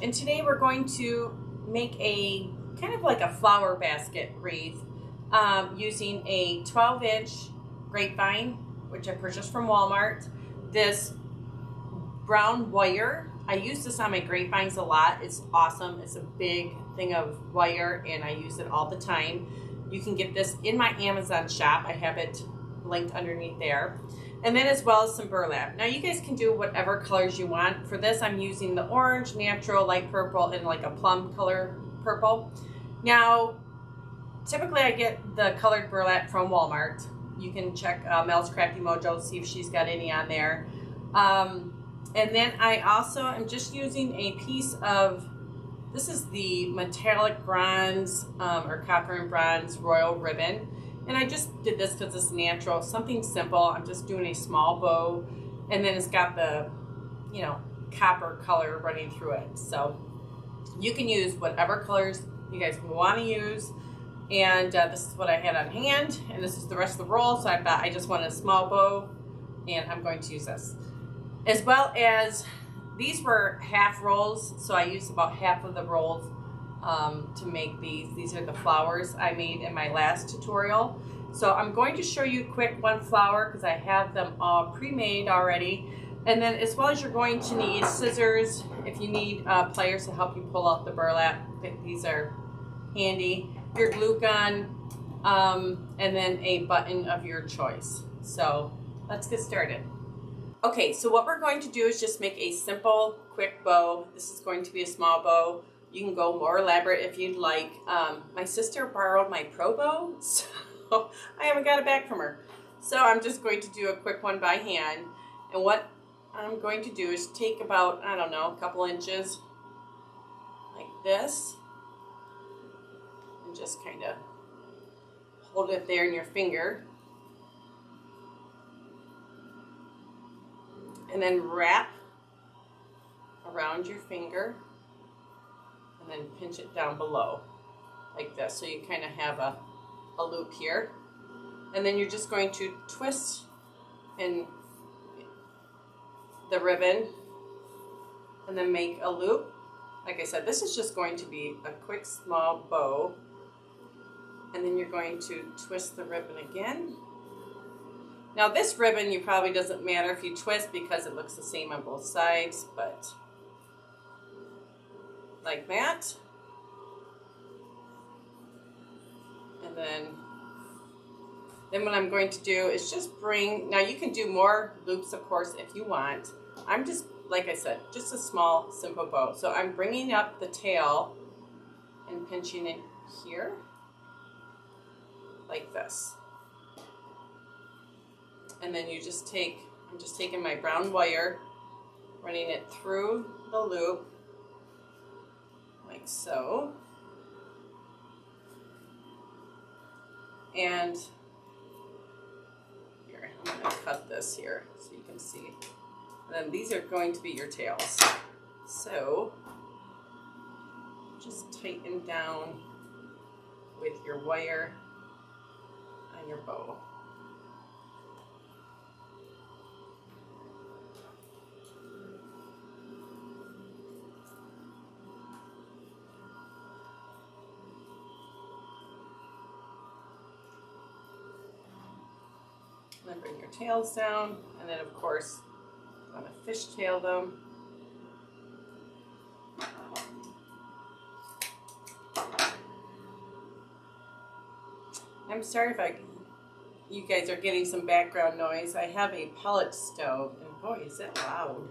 and today we're going to make a kind of like a flower basket wreath using a 12-inch grapevine, which I purchased from Walmart. This brown wire, I use this on my grapevines a lot. It's awesome. It's a big thing of wire and I use it all the time. You can get this in my Amazon shop. I have it linked underneath there. And then as well as some burlap. Now you guys can do whatever colors you want. For this I'm using the orange, natural, light purple, and like a plum color purple. Now typically I get the colored burlap from Walmart. You can check Mel's Crafty Mojo, see if she's got any on there. And then I also am just using a piece of, this is the metallic bronze or copper and bronze royal ribbon. And I just did this because it's natural, something simple. I'm just doing a small bow, and then it's got the, you know, copper color running through it. So you can use whatever colors you guys want to use. And this is what I had on hand, and this is the rest of the roll. So I thought I just wanted a small bow, and I'm going to use this. As well as these were half rolls, so I used about half of the rolls to make these. These are the flowers I made in my last tutorial. So I'm going to show you quick one flower because I have them all pre-made already. And then as well as you're going to need scissors, if you need pliers to help you pull out the burlap, these are handy. Your glue gun, and then a button of your choice. So let's get started. Okay, so what we're going to do is just make a simple, quick bow. This is going to be a small bow. You can go more elaborate if you'd like. My sister borrowed my pro bow, so I haven't got it back from her. So I'm just going to do a quick one by hand. And what I'm going to do is take about, I don't know, a couple inches like this. And just kind of hold it there in your finger. And then wrap around your finger. And then pinch it down below like this, so you kind of have a loop here. And then you're just going to twist in the ribbon and then make a loop. Like I said, this is just going to be a quick small bow. And then you're going to twist the ribbon again. Now this ribbon, you probably doesn't matter if you twist because it looks the same on both sides, but like that. And then what I'm going to do is just bring, now you can do more loops of course if you want. I'm just, like I said, just a small simple bow. So I'm bringing up the tail and pinching it here like this. And then you just take, I'm just taking my brown wire, running it through the loop like so. And here, I'm going to cut this here so you can see. And then these are going to be your tails. So just tighten down with your wire on your bow. Then bring your tails down, and then of course I'm going to fishtail them. I'm sorry if you guys are getting some background noise. I have a pellet stove, and boy, is it loud.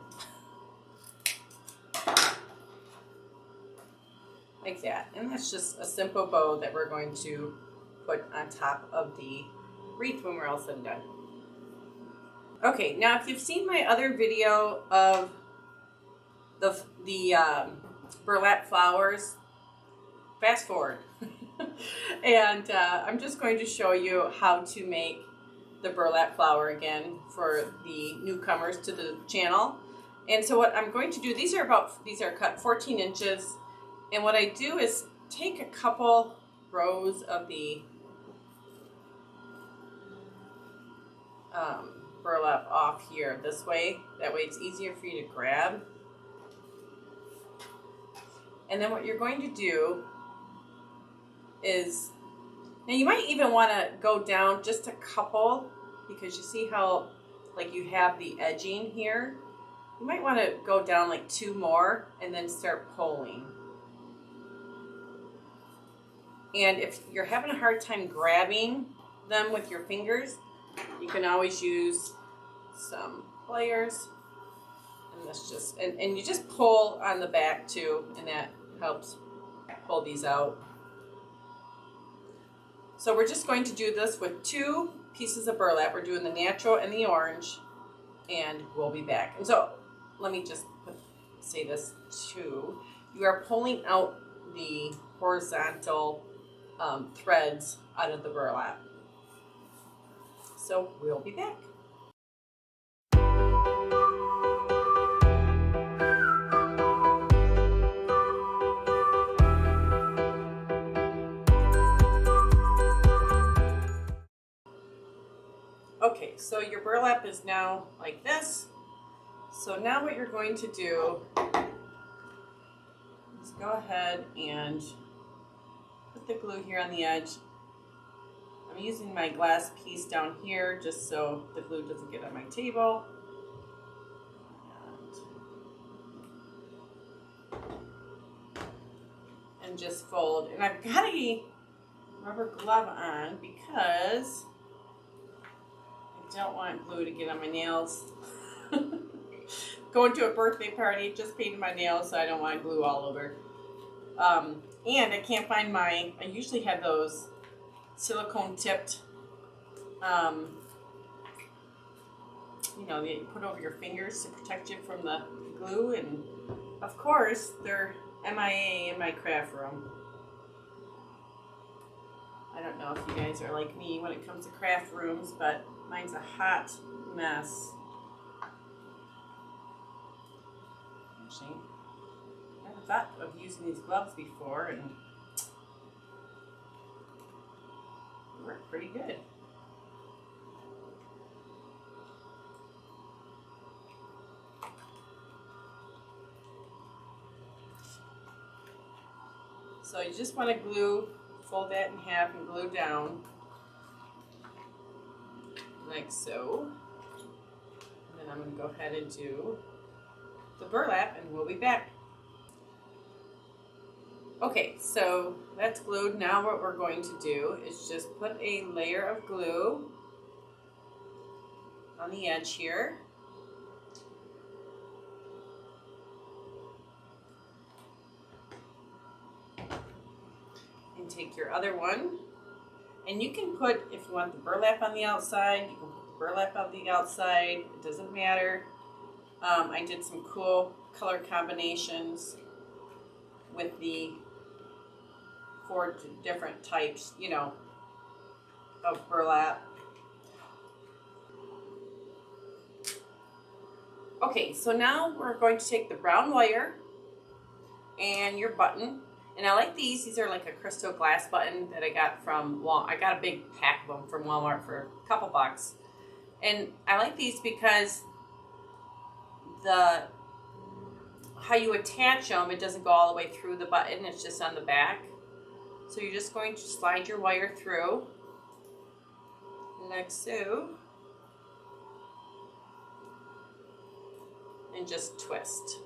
Like that. And that's just a simple bow that we're going to put on top of the wreath when we're all said and done. Okay, now if you've seen my other video of the burlap flowers, fast forward. And I'm just going to show you how to make the burlap flower again for the newcomers to the channel. And so what I'm going to do, these are cut 14 inches. And what I do is take a couple rows of the burlap off here this way. That way it's easier for you to grab. And then what you're going to do is, now you might even want to go down just a couple, because you see how like you have the edging here. You might want to go down like 2 more and then start pulling. And if you're having a hard time grabbing them with your fingers, you can always use some pliers. And this just, and you just pull on the back too, and that helps pull these out. So we're just going to do this with 2 pieces of burlap. We're doing the natural and the orange, and we'll be back. And so let me just say this too. You are pulling out the horizontal threads out of the burlap. So we'll be back. Okay, so your burlap is now like this. So now what you're going to do is go ahead and put the glue here on the edge. I'm using my glass piece down here just so the glue doesn't get on my table. And just fold. And I've got a rubber glove on because I don't want glue to get on my nails. Going to a birthday party, just painted my nails, so I don't want glue all over. And I can't find I usually have those silicone tipped, you know, that you put over your fingers to protect you from the glue, and of course, they're MIA in my craft room. I don't know if you guys are like me when it comes to craft rooms, but mine's a hot mess. Actually, I never thought of using these gloves before, and they work pretty good. So you just want to fold that in half and glue down like so. And then I'm going to go ahead and do the burlap, and we'll be back. Okay, so that's glued. Now what we're going to do is just put a layer of glue on the edge here. And take your other one, and you can put, if you want the burlap on the outside, you can put the burlap on the outside. It doesn't matter. I did some cool color combinations with the 4 different types, you know, of burlap. Okay, so now we're going to take the brown wire and your button. And I like these. These are like a crystal glass button that I got from Walmart. I got a big pack of them from Walmart for a couple bucks. And I like these because how you attach them, it doesn't go all the way through the button. It's just on the back. So you're just going to slide your wire through like so. And just twist.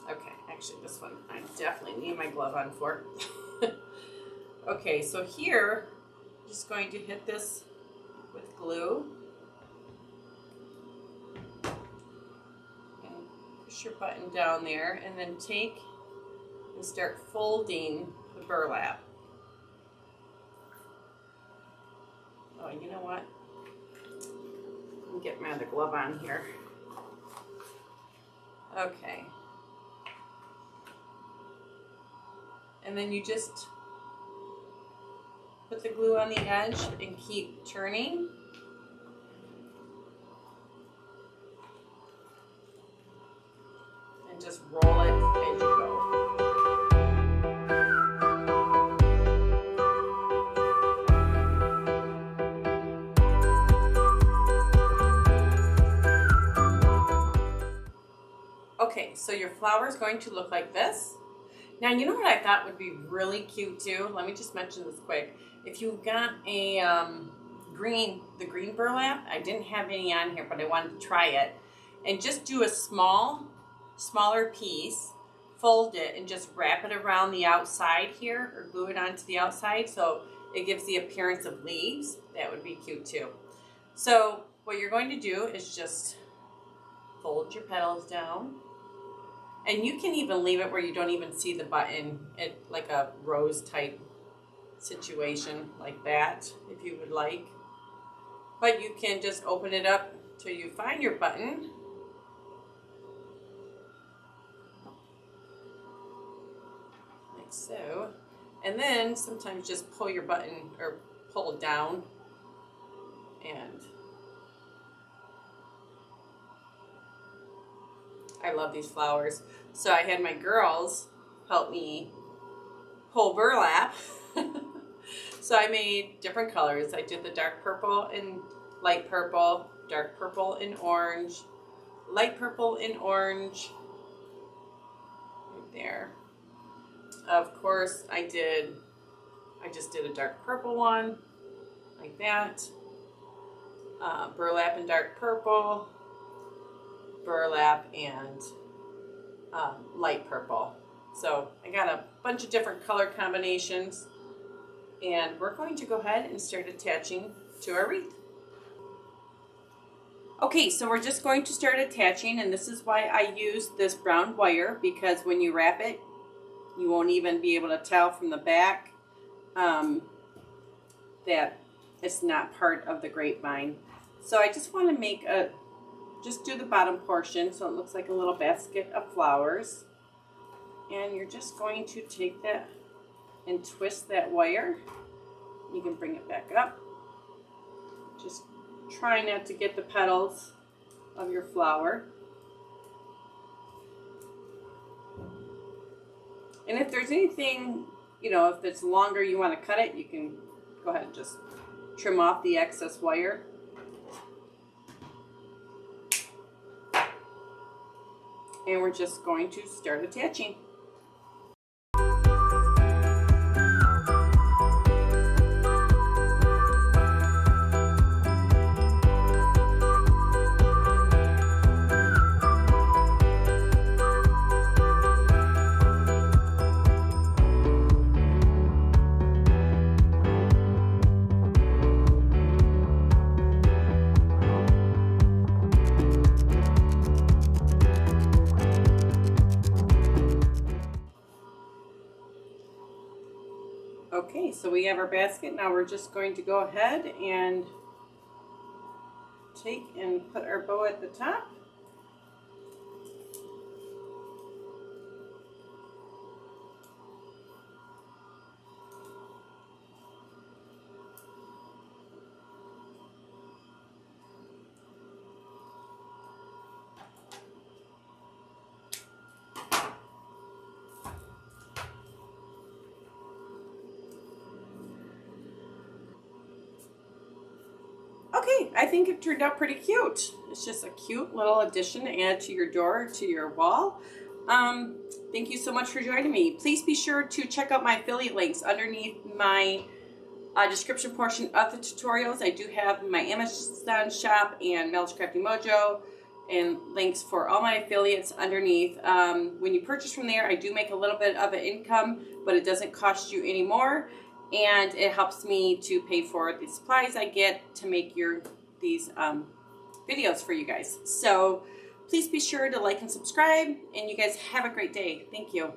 Okay, actually this one I definitely need my glove on for. Okay, so here, I'm just going to hit this with glue. And push your button down there, and then take and start folding the burlap. Oh, you know what? Let me get my other glove on here. Okay. And then you just put the glue on the edge and keep turning. And just roll it as you go. Okay, so your flower is going to look like this. Now, you know what I thought would be really cute too? Let me just mention this quick. If you got a the green burlap, I didn't have any on here, but I wanted to try it. And just do a smaller piece, fold it, and just wrap it around the outside here, or glue it onto the outside so it gives the appearance of leaves. That would be cute too. So what you're going to do is just fold your petals down. And you can even leave it where you don't even see the button, like a rose type situation like that, if you would like. But you can just open it up till you find your button. Like so. And then sometimes just pull your button or pull down and I love these flowers. So I had my girls help me pull burlap. So I made different colors. I did the dark purple and light purple, dark purple and orange, light purple and orange. Right there. Of course, I just did a dark purple one, like that. Burlap and dark purple. Burlap and light purple. So I got a bunch of different color combinations, and we're going to go ahead and start attaching to our wreath. Okay, so we're just going to start attaching, and this is why I use this brown wire, because when you wrap it, you won't even be able to tell from the back that it's not part of the grapevine. So I just want to just do the bottom portion so it looks like a little basket of flowers. And you're just going to take that and twist that wire. You can bring it back up. Just try not to get the petals of your flower. And if there's anything, if it's longer you want to cut it, you can go ahead and just trim off the excess wire. And we're just going to start attaching. Okay, so we have our basket. Now we're just going to go ahead and take and put our bow at the top. Okay, I think it turned out pretty cute. It's just a cute little addition to add to your door, to your wall. Thank you so much for joining me. Please be sure to check out my affiliate links underneath my description portion of the tutorials. I do have my Amazon shop and Mel's Crafty Mojo and links for all my affiliates underneath. When you purchase from there, I do make a little bit of an income, but it doesn't cost you any more. And it helps me to pay for the supplies I get to make these videos for you guys. So please be sure to like and subscribe, and you guys have a great day. Thank you.